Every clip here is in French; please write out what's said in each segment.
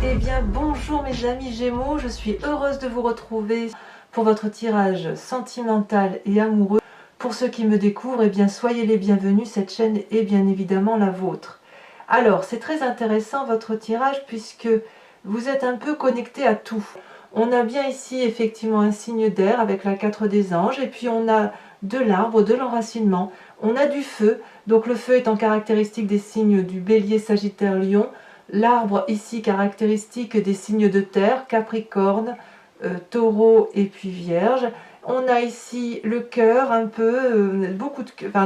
Eh bien bonjour mes amis Gémeaux, je suis heureuse de vous retrouver pour votre tirage sentimental et amoureux. Pour ceux qui me découvrent, eh bien soyez les bienvenus, cette chaîne est bien évidemment la vôtre. Alors c'est très intéressant votre tirage puisque vous êtes un peu connecté à tout. On a bien ici effectivement un signe d'air avec la 4 des anges et puis on a de l'arbre, de l'enracinement, on a du feu, donc le feu étant caractéristique des signes du Bélier, Sagittaire, Lion. L'arbre ici caractéristique des signes de terre, Capricorne, Taureau et puis Vierge. On a ici le cœur un peu,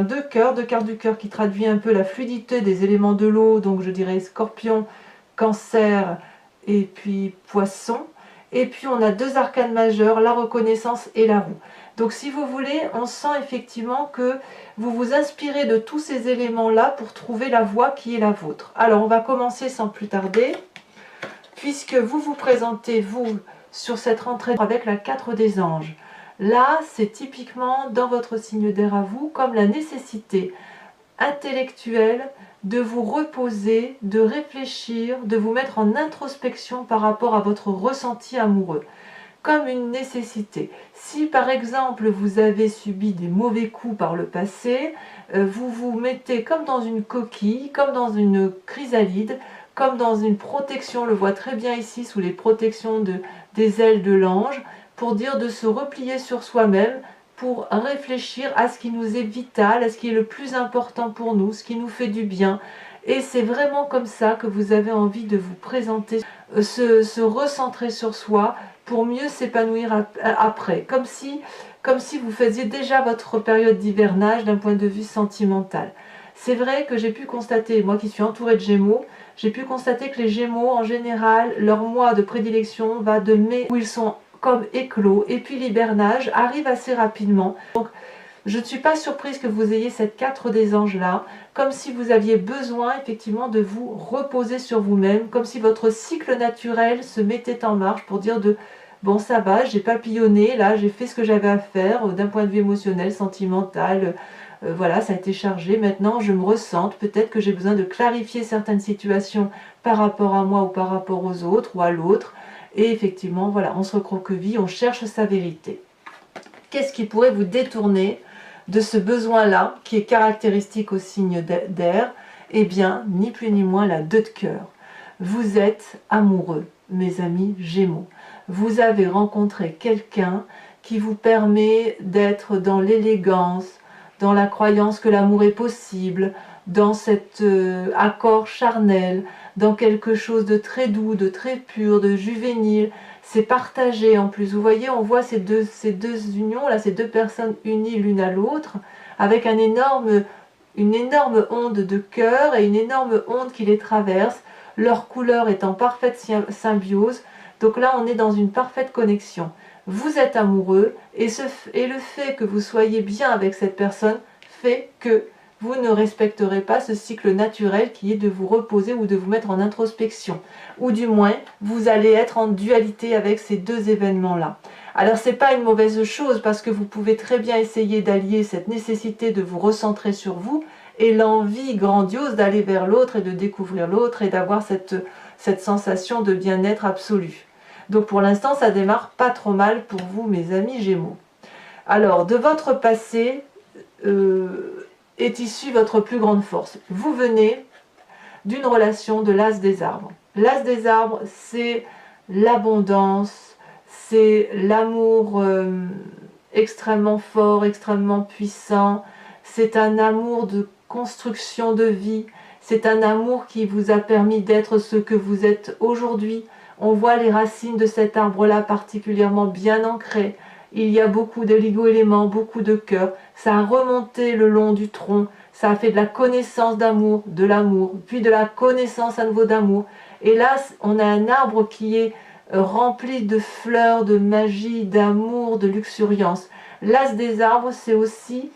deux cœurs, deux cartes du cœur qui traduit un peu la fluidité des éléments de l'eau, donc je dirais Scorpion, Cancer et puis Poisson. Et puis on a deux arcanes majeurs, la reconnaissance et la roue. Donc si vous voulez, on sent effectivement que vous vous inspirez de tous ces éléments-là pour trouver la voie qui est la vôtre. Alors on va commencer sans plus tarder, puisque vous vous présentez, vous, sur cette rentrée avec la 4 des anges. Là, c'est typiquement dans votre signe d'air à vous, comme la nécessité intellectuelle de vous reposer, de réfléchir, de vous mettre en introspection par rapport à votre ressenti amoureux. Comme une nécessité. Si par exemple vous avez subi des mauvais coups par le passé, vous vous mettez comme dans une coquille, comme dans une chrysalide, comme dans une protection, on le voit très bien ici sous les protections des ailes de l'ange, pour dire de se replier sur soi-même, pour réfléchir à ce qui nous est vital, à ce qui est le plus important pour nous, ce qui nous fait du bien. Et c'est vraiment comme ça que vous avez envie de vous présenter, se recentrer sur soi, pour mieux s'épanouir après, comme si vous faisiez déjà votre période d'hivernage d'un point de vue sentimental. C'est vrai que j'ai pu constater, moi qui suis entourée de Gémeaux, j'ai pu constater que les Gémeaux, en général, leur mois de prédilection va de mai, où ils sont comme éclos, et puis l'hivernage arrive assez rapidement. Donc, je ne suis pas surprise que vous ayez cette 4 des anges là, comme si vous aviez besoin effectivement de vous reposer sur vous-même, comme si votre cycle naturel se mettait en marche pour dire de bon ça va, j'ai papillonné, là j'ai fait ce que j'avais à faire d'un point de vue émotionnel, sentimental, voilà ça a été chargé, maintenant je me ressente, peut-être que j'ai besoin de clarifier certaines situations par rapport à moi ou par rapport aux autres ou à l'autre, et effectivement voilà, on se recroqueville, on cherche sa vérité. Qu'est-ce qui pourrait vous détourner de ce besoin-là, qui est caractéristique au signe d'air? Eh bien, ni plus ni moins la 2 de cœur. Vous êtes amoureux, mes amis Gémeaux. Vous avez rencontré quelqu'un qui vous permet d'être dans l'élégance, dans la croyance que l'amour est possible, dans cet accord charnel, dans quelque chose de très doux, de très pur, de juvénile. C'est partagé en plus. Vous voyez, on voit ces deux unions, là, ces deux personnes unies l'une à l'autre, avec une énorme onde de cœur et une énorme onde qui les traverse, leur couleur est en parfaite symbiose. Donc là, on est dans une parfaite connexion. Vous êtes amoureux et le fait que vous soyez bien avec cette personne fait que vous ne respecterez pas ce cycle naturel qui est de vous reposer ou de vous mettre en introspection. Ou du moins, vous allez être en dualité avec ces deux événements-là. Alors, ce n'est pas une mauvaise chose parce que vous pouvez très bien essayer d'allier cette nécessité de vous recentrer sur vous et l'envie grandiose d'aller vers l'autre et de découvrir l'autre et d'avoir cette sensation de bien-être absolu. Donc pour l'instant, ça démarre pas trop mal pour vous, mes amis Gémeaux. Alors, de votre passé est issue votre plus grande force. Vous venez d'une relation de l'as des arbres. L'as des arbres, c'est l'abondance, c'est l'amour extrêmement fort, extrêmement puissant. C'est un amour de construction de vie. C'est un amour qui vous a permis d'être ce que vous êtes aujourd'hui. On voit les racines de cet arbre-là particulièrement bien ancrées. Il y a beaucoup d'oligo-éléments, beaucoup de cœur. Ça a remonté le long du tronc. Ça a fait de la connaissance d'amour, de l'amour, puis de la connaissance à nouveau d'amour. Et là, on a un arbre qui est rempli de fleurs, de magie, d'amour, de luxuriance. L'as des arbres, c'est aussi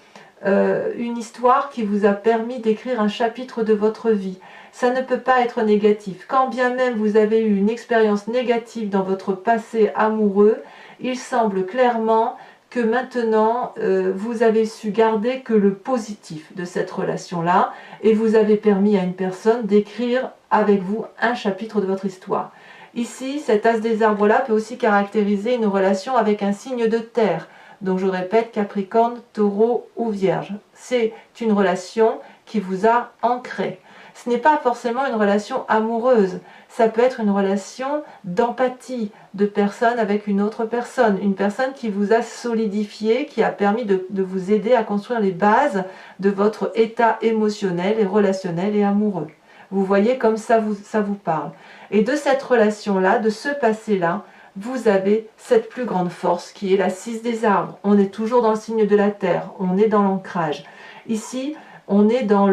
une histoire qui vous a permis d'écrire un chapitre de votre vie. Ça ne peut pas être négatif. Quand bien même vous avez eu une expérience négative dans votre passé amoureux, il semble clairement que maintenant vous avez su garder que le positif de cette relation-là et vous avez permis à une personne d'écrire avec vous un chapitre de votre histoire. Ici, cet as des arbres-là peut aussi caractériser une relation avec un signe de terre. Donc je répète, Capricorne, Taureau ou Vierge. C'est une relation qui vous a ancré. Ce n'est pas forcément une relation amoureuse. Ça peut être une relation d'empathie de personne avec une autre personne. Une personne qui vous a solidifié, qui a permis de vous aider à construire les bases de votre état émotionnel et relationnel et amoureux. Vous voyez comme ça vous parle. Et de cette relation-là, de ce passé-là, vous avez cette plus grande force qui est la 6 des arbres. On est toujours dans le signe de la terre, on est dans l'ancrage. Ici, on est dans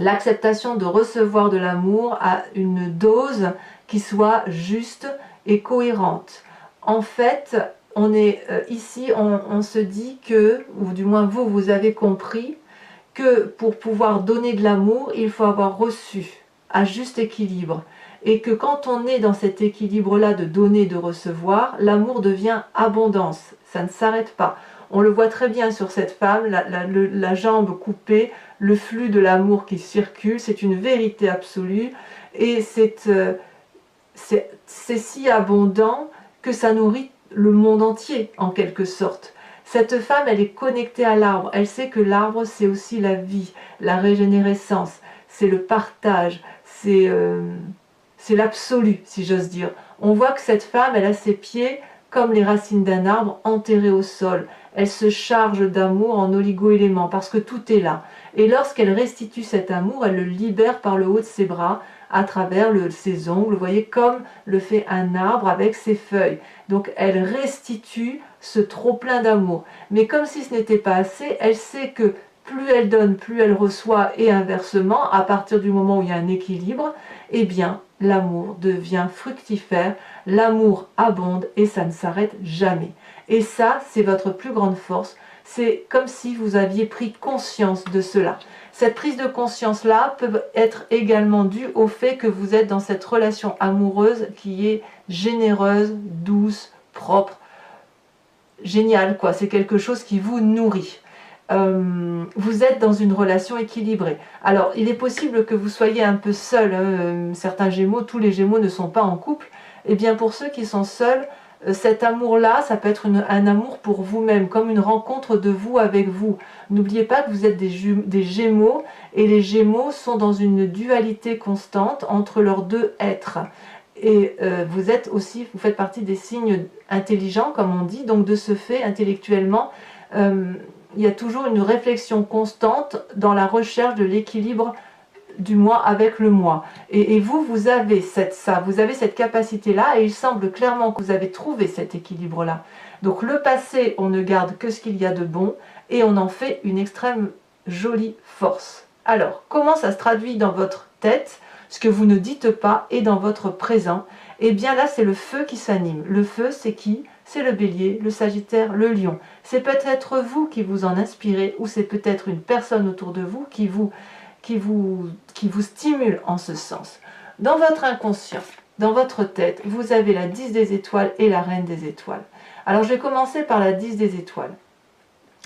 l'acceptation de recevoir de l'amour à une dose qui soit juste et cohérente. En fait, on est ici, on se dit que, ou du moins vous avez compris, que pour pouvoir donner de l'amour, il faut avoir reçu à juste équilibre. Et que quand on est dans cet équilibre-là de donner et de recevoir, l'amour devient abondance. Ça ne s'arrête pas. On le voit très bien sur cette femme, la jambe coupée, le flux de l'amour qui circule, c'est une vérité absolue. Et c'est si abondant que ça nourrit le monde entier, en quelque sorte. Cette femme, elle est connectée à l'arbre. Elle sait que l'arbre, c'est aussi la vie, la régénérescence, c'est le partage, c'est l'absolu, si j'ose dire. On voit que cette femme, elle a ses pieds comme les racines d'un arbre enterrés au sol. Elle se charge d'amour en oligo-éléments parce que tout est là. Et lorsqu'elle restitue cet amour, elle le libère par le haut de ses bras à travers ses ongles, vous voyez, comme le fait un arbre avec ses feuilles. Donc elle restitue ce trop-plein d'amour. Mais comme si ce n'était pas assez, elle sait que plus elle donne, plus elle reçoit, et inversement, à partir du moment où il y a un équilibre, eh bien, l'amour devient fructifère, l'amour abonde et ça ne s'arrête jamais. Et ça, c'est votre plus grande force. C'est comme si vous aviez pris conscience de cela. Cette prise de conscience-là peut être également due au fait que vous êtes dans cette relation amoureuse qui est généreuse, douce, propre, géniale, quoi. C'est quelque chose qui vous nourrit. Vous êtes dans une relation équilibrée. Alors, il est possible que vous soyez un peu seul. Certains Gémeaux, tous les Gémeaux ne sont pas en couple. Et bien, pour ceux qui sont seuls, cet amour-là, ça peut être un amour pour vous-même, comme une rencontre de vous avec vous. N'oubliez pas que vous êtes des Gémeaux, et les Gémeaux sont dans une dualité constante entre leurs deux êtres. Et vous faites partie des signes intelligents, comme on dit, donc de ce fait, intellectuellement, il y a toujours une réflexion constante dans la recherche de l'équilibre du moi avec le moi. Et vous avez cette capacité-là, et il semble clairement que vous avez trouvé cet équilibre-là. Donc le passé, on ne garde que ce qu'il y a de bon, et on en fait une extrême jolie force. Alors, comment ça se traduit dans votre tête, ce que vous ne dites pas, et dans votre présent? Eh bien là, c'est le feu qui s'anime. Le feu, c'est qui? C'est le bélier, le sagittaire, le lion. C'est peut-être vous qui vous en inspirez, ou c'est peut-être une personne autour de vous qui vous stimule en ce sens. Dans votre inconscient, dans votre tête, vous avez la 10 des étoiles et la reine des étoiles. Alors je vais commencer par la 10 des étoiles.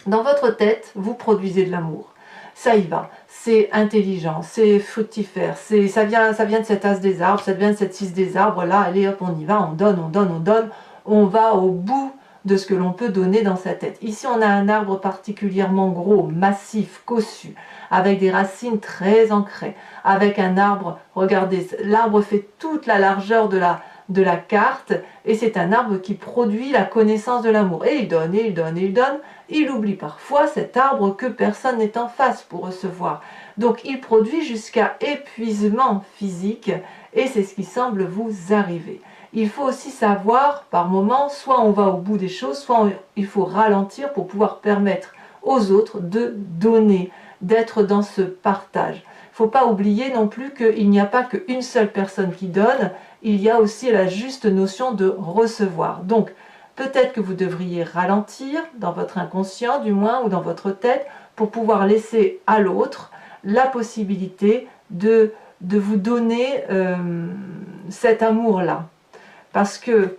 Dans votre tête, vous produisez de l'amour. Ça y va, c'est intelligent, c'est fructifère, ça vient de cet as des arbres, ça vient de cette 6 des arbres, là, allez hop, on y va, on donne, on donne, on donne, on va au bout de ce que l'on peut donner dans sa tête. Ici, on a un arbre particulièrement gros, massif, cossu, avec des racines très ancrées, avec un arbre, regardez, l'arbre fait toute la largeur de la carte, et c'est un arbre qui produit la connaissance de l'amour. Et il donne, et il donne, et il donne. Il oublie parfois cet arbre que personne n'est en face pour recevoir. Donc il produit jusqu'à épuisement physique, et c'est ce qui semble vous arriver. Il faut aussi savoir, par moment, soit on va au bout des choses, soit il faut ralentir pour pouvoir permettre aux autres de donner, d'être dans ce partage. Il ne faut pas oublier non plus qu'il n'y a pas qu'une seule personne qui donne, il y a aussi la juste notion de recevoir. Donc, peut-être que vous devriez ralentir, dans votre inconscient du moins, ou dans votre tête, pour pouvoir laisser à l'autre la possibilité de vous donner cet amour-là. Parce que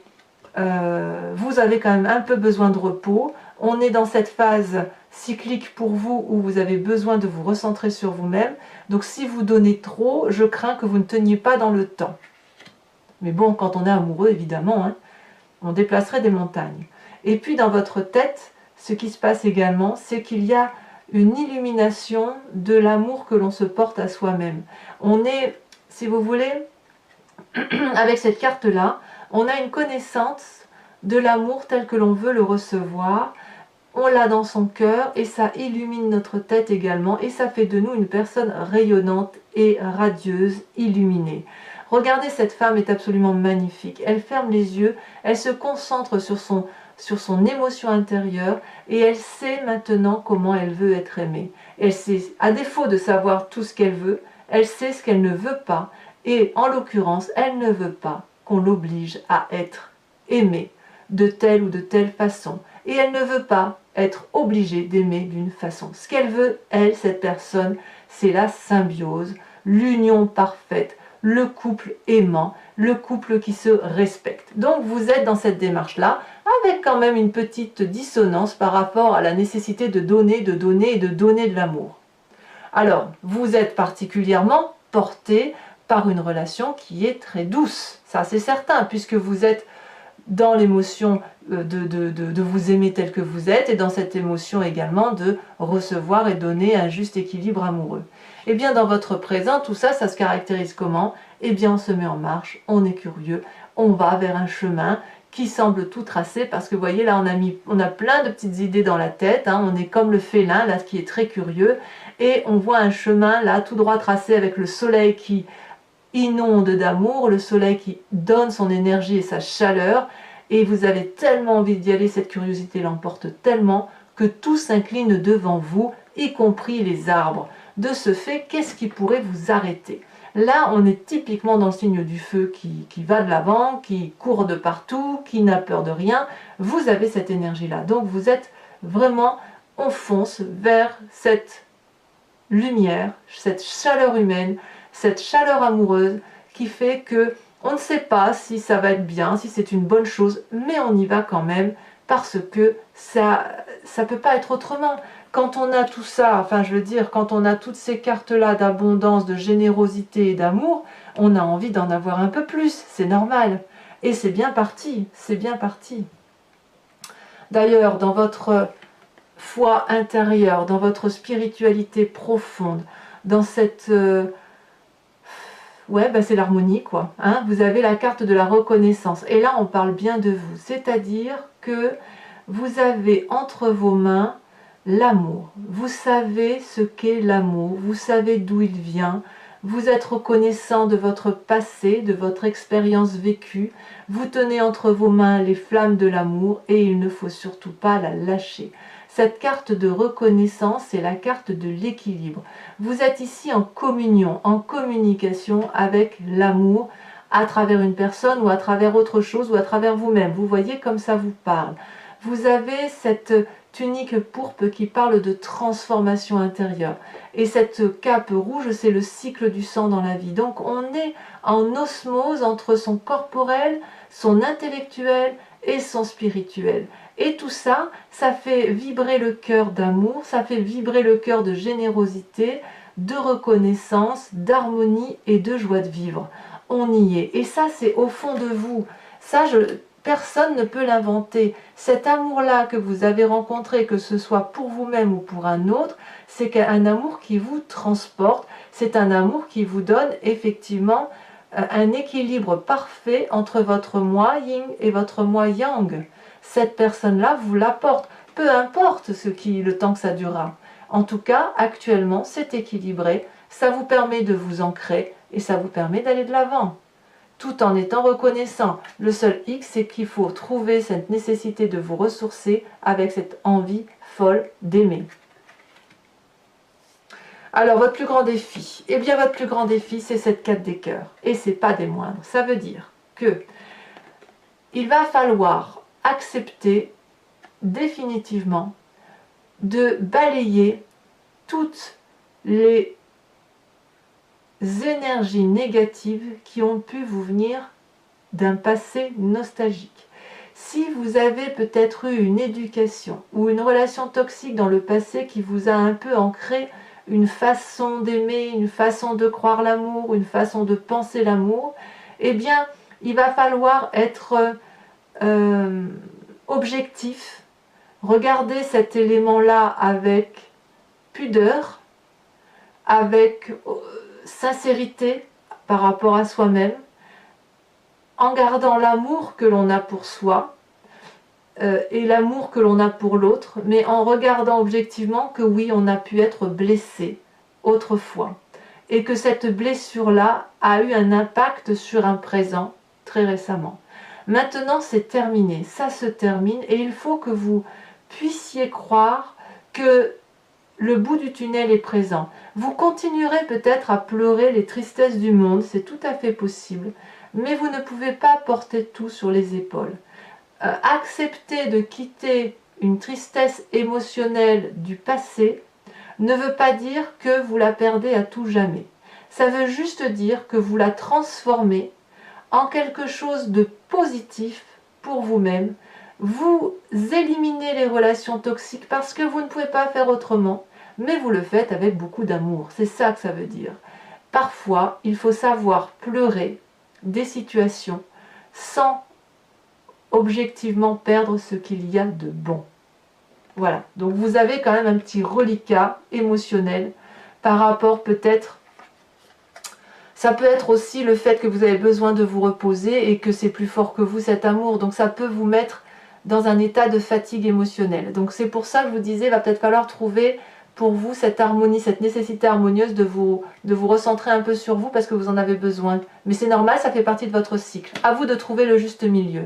vous avez quand même un peu besoin de repos. On est dans cette phase cyclique pour vous où vous avez besoin de vous recentrer sur vous-même. Donc si vous donnez trop, je crains que vous ne teniez pas dans le temps. Mais bon, quand on est amoureux, évidemment, hein, on déplacerait des montagnes. Et puis dans votre tête, ce qui se passe également, c'est qu'il y a une illumination de l'amour que l'on se porte à soi-même. On est, si vous voulez, avec cette carte-là, on a une connaissance de l'amour tel que l'on veut le recevoir. On l'a dans son cœur et ça illumine notre tête également et ça fait de nous une personne rayonnante et radieuse, illuminée. Regardez, cette femme est absolument magnifique. Elle ferme les yeux, elle se concentre sur son émotion intérieure et elle sait maintenant comment elle veut être aimée. Elle sait, à défaut de savoir tout ce qu'elle veut, elle sait ce qu'elle ne veut pas et en l'occurrence, elle ne veut pas qu'on l'oblige à être aimée de telle ou de telle façon. Et elle ne veut pas être obligée d'aimer d'une façon. Ce qu'elle veut, elle, cette personne, c'est la symbiose, l'union parfaite, le couple aimant, le couple qui se respecte. Donc vous êtes dans cette démarche-là, avec quand même une petite dissonance par rapport à la nécessité de donner et de donner de l'amour. Alors, vous êtes particulièrement porté par une relation qui est très douce, ça c'est certain, puisque vous êtes dans l'émotion de vous aimer tel que vous êtes et dans cette émotion également de recevoir et donner un juste équilibre amoureux. Et bien dans votre présent, tout ça, ça se caractérise comment? Eh bien on se met en marche, on est curieux, on va vers un chemin qui semble tout tracé parce que vous voyez là on a plein de petites idées dans la tête, hein, on est comme le félin là qui est très curieux et on voit un chemin là tout droit tracé avec le soleil qui inonde d'amour, le soleil qui donne son énergie et sa chaleur, et vous avez tellement envie d'y aller, cette curiosité l'emporte tellement que tout s'incline devant vous, y compris les arbres. De ce fait, qu'est-ce qui pourrait vous arrêter? Là, on est typiquement dans le signe du feu qui va de l'avant, qui court de partout, qui n'a peur de rien. Vous avez cette énergie-là. Donc vous êtes vraiment, on fonce vers cette lumière, cette chaleur humaine, cette chaleur amoureuse qui fait que on ne sait pas si ça va être bien, si c'est une bonne chose, mais on y va quand même parce que ça peut pas être autrement. Quand on a tout ça, enfin je veux dire, quand on a toutes ces cartes-là d'abondance, de générosité et d'amour, on a envie d'en avoir un peu plus, c'est normal. Et c'est bien parti, c'est bien parti. D'ailleurs, dans votre foi intérieure, dans votre spiritualité profonde, dans cette... ouais, ben c'est l'harmonie quoi. Hein, vous avez la carte de la reconnaissance. Et là, on parle bien de vous. C'est-à-dire que vous avez entre vos mains l'amour. Vous savez ce qu'est l'amour. Vous savez d'où il vient. Vous êtes reconnaissant de votre passé, de votre expérience vécue. Vous tenez entre vos mains les flammes de l'amour et il ne faut surtout pas la lâcher. Cette carte de reconnaissance, c'est la carte de l'équilibre. Vous êtes ici en communion, en communication avec l'amour à travers une personne ou à travers autre chose ou à travers vous-même. Vous voyez comme ça vous parle. Vous avez cette tunique pourpre qui parle de transformation intérieure. Et cette cape rouge, c'est le cycle du sang dans la vie. Donc on est en osmose entre son corporel, son intellectuel et son spirituel. Et tout ça, ça fait vibrer le cœur d'amour, ça fait vibrer le cœur de générosité, de reconnaissance, d'harmonie et de joie de vivre. On y est. Et ça, c'est au fond de vous. Ça, personne ne peut l'inventer. Cet amour-là que vous avez rencontré, que ce soit pour vous-même ou pour un autre, c'est un amour qui vous transporte. C'est un amour qui vous donne effectivement un équilibre parfait entre votre moi yin et votre moi yang. Cette personne-là vous l'apporte, peu importe le temps que ça durera. En tout cas, actuellement, c'est équilibré, ça vous permet de vous ancrer et ça vous permet d'aller de l'avant, tout en étant reconnaissant. Le seul hic, c'est qu'il faut trouver cette nécessité de vous ressourcer avec cette envie folle d'aimer. Alors, votre plus grand défi, eh bien, votre plus grand défi, c'est cette 4 des cœurs, et c'est pas des moindres. Ça veut dire que il va falloir accepter définitivement de balayer toutes les énergies négatives qui ont pu vous venir d'un passé nostalgique. Si vous avez peut-être eu une éducation ou une relation toxique dans le passé qui vous a un peu ancré une façon d'aimer, une façon de croire l'amour, une façon de penser l'amour, eh bien, Il va falloir être objectif, regarder cet élément-là avec pudeur, avec sincérité par rapport à soi-même, en gardant l'amour que l'on a pour soi et l'amour que l'on a pour l'autre, mais en regardant objectivement que oui, on a pu être blessé autrefois et que cette blessure-là a eu un impact sur un présent très récemment. Maintenant, c'est terminé, ça se termine et il faut que vous puissiez croire que le bout du tunnel est présent. Vous continuerez peut-être à pleurer les tristesses du monde, c'est tout à fait possible, mais vous ne pouvez pas porter tout sur les épaules. Accepter de quitter une tristesse émotionnelle du passé ne veut pas dire que vous la perdez à tout jamais. Ça veut juste dire que vous la transformez en quelque chose de positif pour vous-même. Vous éliminez les relations toxiques parce que vous ne pouvez pas faire autrement, mais vous le faites avec beaucoup d'amour. C'est ça que ça veut dire. Parfois, il faut savoir pleurer des situations sans objectivement perdre ce qu'il y a de bon. Voilà, donc vous avez quand même un petit reliquat émotionnel par rapport peut-être, ça peut être aussi le fait que vous avez besoin de vous reposer et que c'est plus fort que vous cet amour, donc ça peut vous mettre dans un état de fatigue émotionnelle. Donc c'est pour ça que je vous disais, il va peut-être falloir trouver pour vous cette harmonie, cette nécessité harmonieuse de vous recentrer un peu sur vous parce que vous en avez besoin. Mais c'est normal, ça fait partie de votre cycle. À vous de trouver le juste milieu.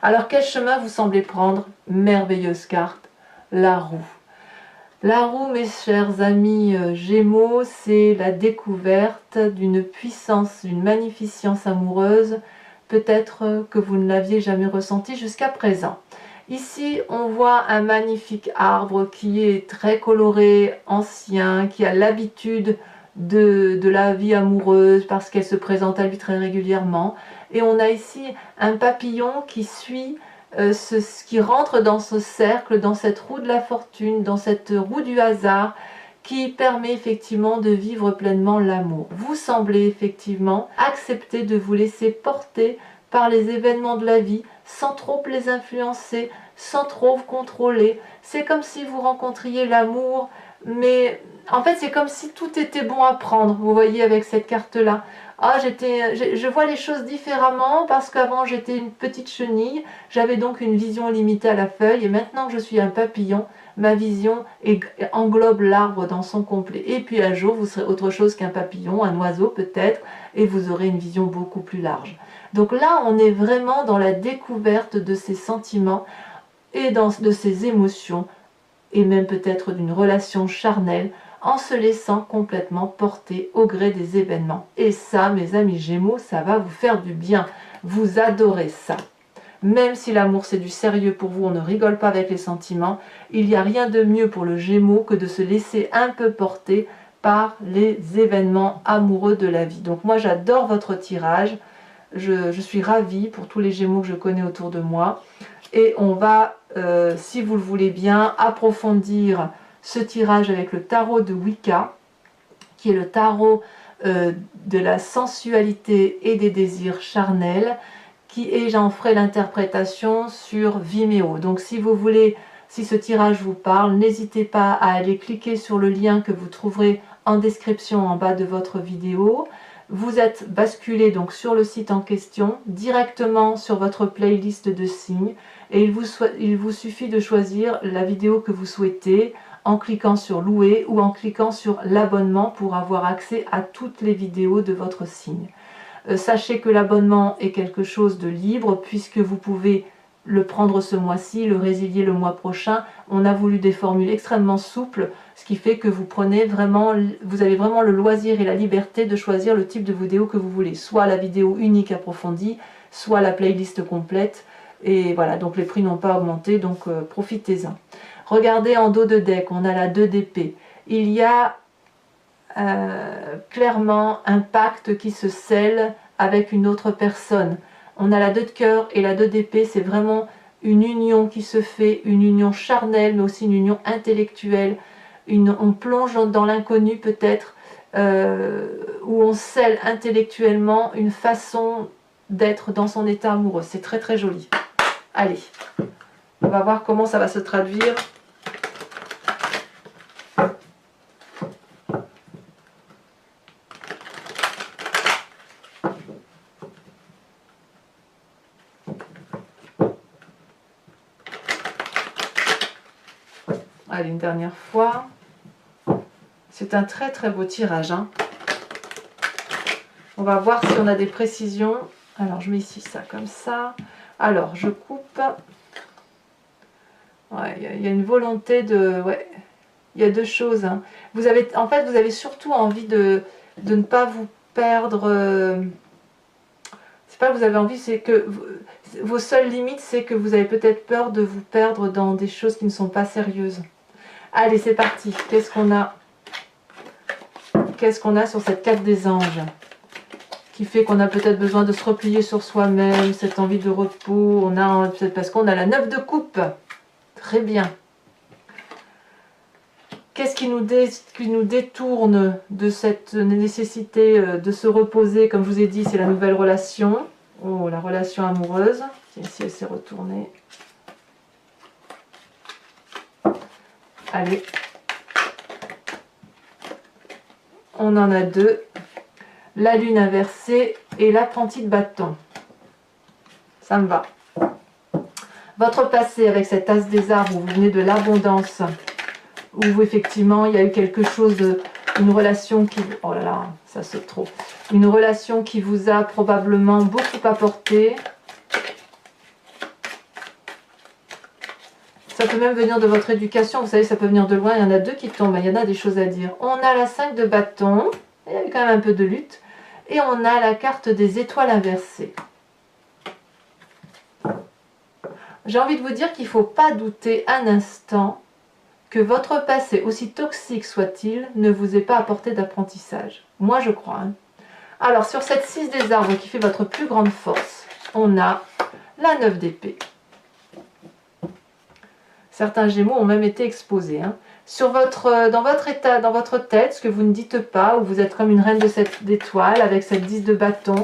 Alors quel chemin vous semblez prendre? Merveilleuse carte, la roue. La roue, mes chers amis Gémeaux, c'est la découverte d'une puissance, d'une magnificence amoureuse, peut-être que vous ne l'aviez jamais ressentie jusqu'à présent. Ici, on voit un magnifique arbre qui est très coloré, ancien, qui a l'habitude de la vie amoureuse parce qu'elle se présente à lui très régulièrement. Et on a ici un papillon qui suit ce qui rentre dans ce cercle, dans cette roue de la fortune, dans cette roue du hasard, qui permet effectivement de vivre pleinement l'amour. Vous semblez effectivement accepter de vous laisser porter par les événements de la vie, sans trop les influencer, sans trop vous contrôler. C'est comme si vous rencontriez l'amour, mais en fait c'est comme si tout était bon à prendre, vous voyez avec cette carte-là. Ah, je vois les choses différemment parce qu'avant j'étais une petite chenille, j'avais donc une vision limitée à la feuille et maintenant que je suis un papillon, ma vision englobe l'arbre dans son complet. Et puis un jour vous serez autre chose qu'un papillon, un oiseau peut-être, et vous aurez une vision beaucoup plus large. Donc là on est vraiment dans la découverte de ces sentiments et de ces émotions et même peut-être d'une relation charnelle en se laissant complètement porter au gré des événements. Et ça, mes amis Gémeaux, ça va vous faire du bien. Vous adorez ça. Même si l'amour c'est du sérieux pour vous, on ne rigole pas avec les sentiments, il n'y a rien de mieux pour le Gémeaux que de se laisser un peu porter par les événements amoureux de la vie. Donc moi j'adore votre tirage, je suis ravie pour tous les Gémeaux que je connais autour de moi. Et on va, si vous le voulez bien, approfondir ce tirage avec le tarot de Wicca, qui est le tarot de la sensualité et des désirs charnels, et j'en ferai l'interprétation sur Vimeo. Donc si vous voulez, si ce tirage vous parle, n'hésitez pas à aller cliquer sur le lien que vous trouverez en description en bas de votre vidéo. Vous êtes basculé donc sur le site en question, directement sur votre playlist de signes, et il vous suffit de choisir la vidéo que vous souhaitez en cliquant sur louer ou en cliquant sur l'abonnement pour avoir accès à toutes les vidéos de votre signe. Sachez que l'abonnement est quelque chose de libre puisque vous pouvez le prendre ce mois-ci, le résilier le mois prochain. On a voulu des formules extrêmement souples, ce qui fait que vous avez vraiment le loisir et la liberté de choisir le type de vidéo que vous voulez, soit la vidéo unique approfondie, soit la playlist complète. Et voilà, donc les prix n'ont pas augmenté, donc profitez-en. Regardez en dos de deck, on a la 2 d'épée. Il y a clairement un pacte qui se scelle avec une autre personne. On a la 2 de cœur et la 2 d'épée, c'est vraiment une union qui se fait, une union charnelle, mais aussi une union intellectuelle. On plonge dans l'inconnu peut-être, où on scelle intellectuellement une façon d'être dans son état amoureux. C'est très très joli. Allez, on va voir comment ça va se traduire. Allez, une dernière fois. C'est un très très beau tirage, hein. On va voir si on a des précisions. Alors, je mets ici ça comme ça. Alors, je coupe. Ouais, il y a une volonté de... Ouais, il y a deux choses, hein. Vous avez, en fait, vous avez surtout envie de ne pas vous perdre. C'est pas que vous avez envie, c'est que vos seules limites, c'est que vous avez peut-être peur de vous perdre dans des choses qui ne sont pas sérieuses. Allez, c'est parti. Qu'est-ce qu'on a? Qu'est-ce qu'on a sur cette carte des anges? Qui fait qu'on a peut-être besoin de se replier sur soi-même, cette envie de repos, on a peut-être parce qu'on a la 9 de coupe. Très bien. Qu'est-ce qui nous détourne de cette nécessité de se reposer? Comme je vous ai dit, c'est la nouvelle relation. Oh, la relation amoureuse. Ici, elle s'est retournée. Allez. On en a deux. La lune inversée et l'apprenti de bâton. Ça me va. Votre passé avec cet as des arbres où vous venez de l'abondance, où effectivement il y a eu quelque chose, une relation qui... Oh là là, ça saute trop. Une relation qui vous a probablement beaucoup apporté. Ça peut même venir de votre éducation, vous savez, ça peut venir de loin. Il y en a deux qui tombent, il y en a des choses à dire. On a la 5 de bâton, il y a eu quand même un peu de lutte. Et on a la carte des étoiles inversées. J'ai envie de vous dire qu'il ne faut pas douter un instant que votre passé, aussi toxique soit-il, ne vous ait pas apporté d'apprentissage. Moi, je crois. Hein. Alors, sur cette 6 des arbres qui fait votre plus grande force, on a la 9 d'épée. Certains Gémeaux ont même été exposés. Hein. Dans votre état, dans votre tête, ce que vous ne dites pas, où vous êtes comme une reine de 7 d'étoiles, avec cette 10 de bâton,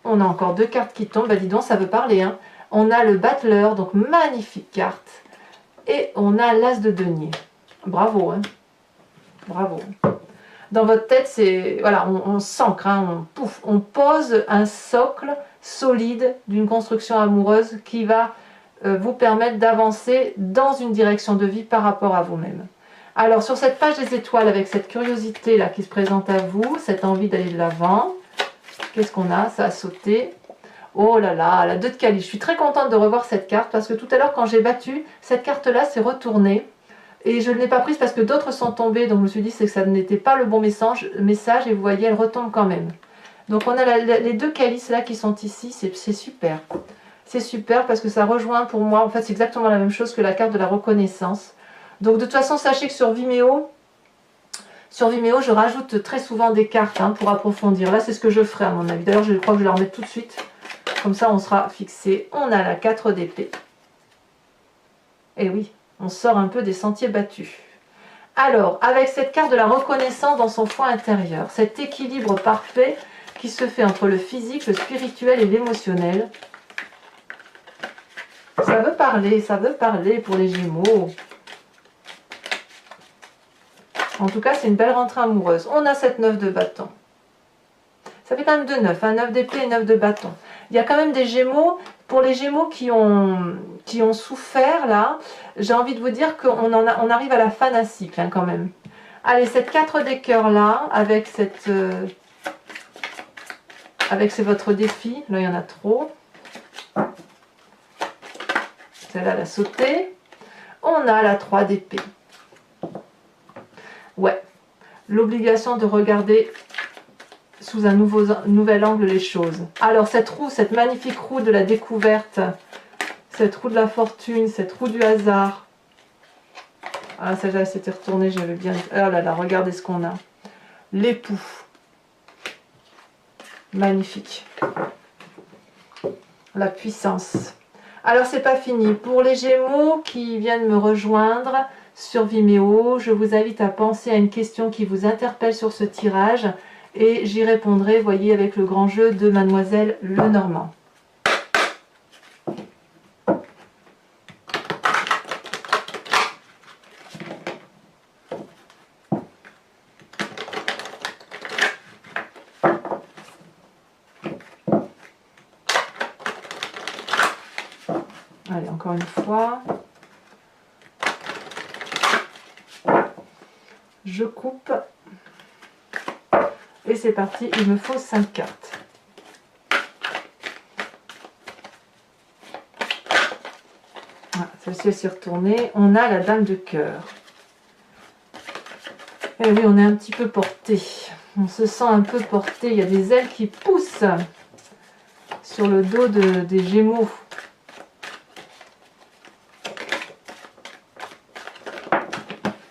on a encore deux cartes qui tombent, bah dis donc, ça veut parler. Hein. On a le battleur, donc magnifique carte, et on a l'as de denier. Bravo, hein. Bravo. Dans votre tête, c'est voilà, on s'ancre, hein, on pose un socle solide d'une construction amoureuse qui va vous permettre d'avancer dans une direction de vie par rapport à vous-même. Alors, sur cette page des étoiles, avec cette curiosité là qui se présente à vous, cette envie d'aller de l'avant, qu'est-ce qu'on a? Ça a sauté. Oh là là, la 2 de calice. Je suis très contente de revoir cette carte parce que tout à l'heure, quand j'ai battu, cette carte-là s'est retournée. Et je ne l'ai pas prise parce que d'autres sont tombés. Donc, je me suis dit que ça n'était pas le bon message. Et vous voyez, elle retombe quand même. Donc, on a les 2 calices là qui sont ici. C'est super. C'est super parce que ça rejoint pour moi. En fait, c'est exactement la même chose que la carte de la reconnaissance. Donc, de toute façon, sachez que sur Vimeo, je rajoute très souvent des cartes hein, pour approfondir. Là, c'est ce que je ferai à mon avis. D'ailleurs, je crois que je vais la remettre tout de suite. Comme ça, on sera fixé. On a la 4 d'épée. Et oui, on sort un peu des sentiers battus. Alors, avec cette carte de la reconnaissance dans son foie intérieur, cet équilibre parfait qui se fait entre le physique, le spirituel et l'émotionnel. Ça veut parler pour les Gémeaux. En tout cas, c'est une belle rentrée amoureuse. On a cette 9 de bâton. Ça fait quand même 2 9, hein, 9 d'épée et 9 de bâton. Il y a quand même des Gémeaux, pour les Gémeaux qui ont souffert, là, j'ai envie de vous dire qu'on arrive à la fin d'un cycle, hein, quand même. Allez, cette 4 des cœurs, là, avec cette... c'est votre défi. Là, il y en a trop. Celle-là, elle a sauté. On a la 3 d'épée. Ouais, l'obligation de regarder sous un nouvel angle les choses. Alors cette roue, cette magnifique roue de la découverte, cette roue de la fortune, cette roue du hasard. Ah, celle-là, elle s'était retournée, j'avais bien... Oh là là, regardez ce qu'on a. L'époux. Magnifique. La puissance. Alors, c'est pas fini. Pour les Gémeaux qui viennent me rejoindre sur Vimeo, je vous invite à penser à une question qui vous interpelle sur ce tirage et j'y répondrai, voyez, avec le grand jeu de Mademoiselle Lenormand. Allez, encore une fois. Je coupe. Et c'est parti, il me faut 5 cartes. Voilà, celle-ci s'est retournée. On a la dame de cœur. Et oui, on est un petit peu porté. On se sent un peu porté. Il y a des ailes qui poussent sur le dos des Gémeaux.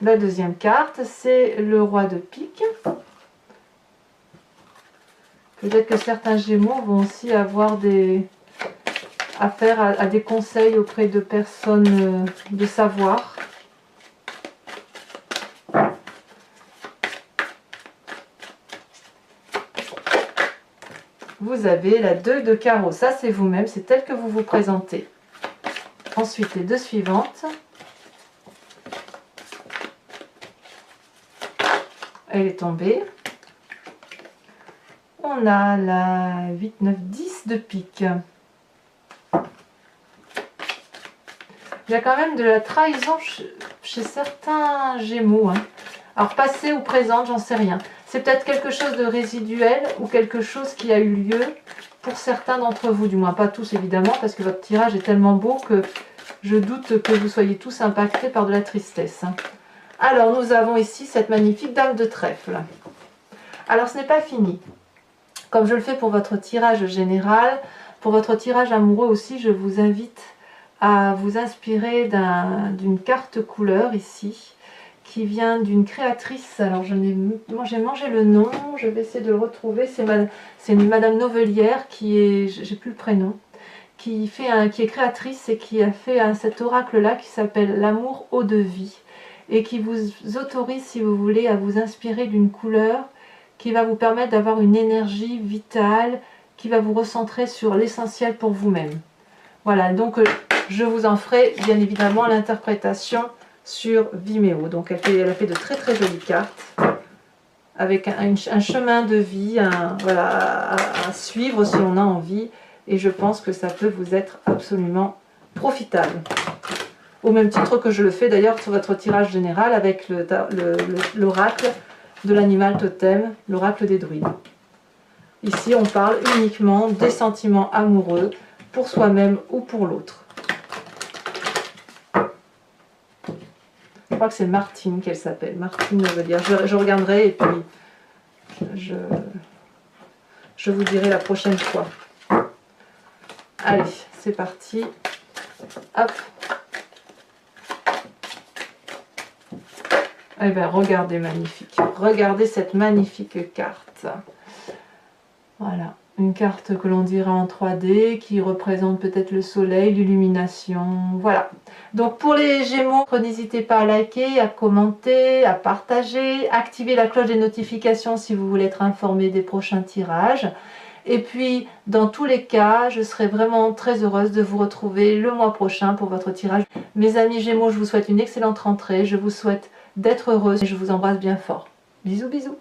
La deuxième carte, c'est le roi de pique. Peut-être que certains Gémeaux vont aussi avoir affaire à des conseils auprès de personnes de savoir. Vous avez la 2 de carreau, ça c'est vous-même, c'est tel que vous vous présentez. Ensuite, les deux suivantes. Elle est tombée. On a la 8, 9, 10 de pique. Il y a quand même de la trahison chez certains Gémeaux. Hein. Alors, passé ou présente, j'en sais rien. C'est peut-être quelque chose de résiduel ou quelque chose qui a eu lieu pour certains d'entre vous. Du moins, pas tous évidemment, parce que votre tirage est tellement beau que je doute que vous soyez tous impactés par de la tristesse. Hein. Alors, nous avons ici cette magnifique dame de trèfle. Alors, ce n'est pas fini. Comme je le fais pour votre tirage général, pour votre tirage amoureux aussi, je vous invite à vous inspirer d'une carte couleur ici, qui vient d'une créatrice. Alors, j'ai mangé le nom, je vais essayer de le retrouver. C'est Madame Novelière, j'ai plus le prénom, qui est créatrice et qui a fait cet oracle-là qui s'appelle l'amour eau de vie, et qui vous autorise, si vous voulez, à vous inspirer d'une couleur qui va vous permettre d'avoir une énergie vitale, qui va vous recentrer sur l'essentiel pour vous-même. Voilà, donc je vous en ferai bien évidemment l'interprétation sur Vimeo. Donc elle a fait de très très jolies cartes, avec un chemin de vie voilà, à suivre si on a envie, et je pense que ça peut vous être absolument profitable. Au même titre que je le fais d'ailleurs sur votre tirage général avec l'oracle de l'animal totem, l'oracle des druides. Ici, on parle uniquement des sentiments amoureux pour soi-même ou pour l'autre. Je crois que c'est Martine qu'elle s'appelle. Martine, veut dire. Je regarderai et puis je vous dirai la prochaine fois. Allez, c'est parti. Hop. Eh bien, regardez, magnifique. Regardez cette magnifique carte. Voilà, une carte que l'on dirait en 3D, qui représente peut-être le soleil, l'illumination. Voilà. Donc, pour les Gémeaux, n'hésitez pas à liker, à commenter, à partager, activer la cloche des notifications si vous voulez être informé des prochains tirages. Et puis, dans tous les cas, je serai vraiment très heureuse de vous retrouver le mois prochain pour votre tirage. Mes amis Gémeaux, je vous souhaite une excellente rentrée. Je vous souhaite d'être heureuse et je vous embrasse bien fort. Bisous, bisous.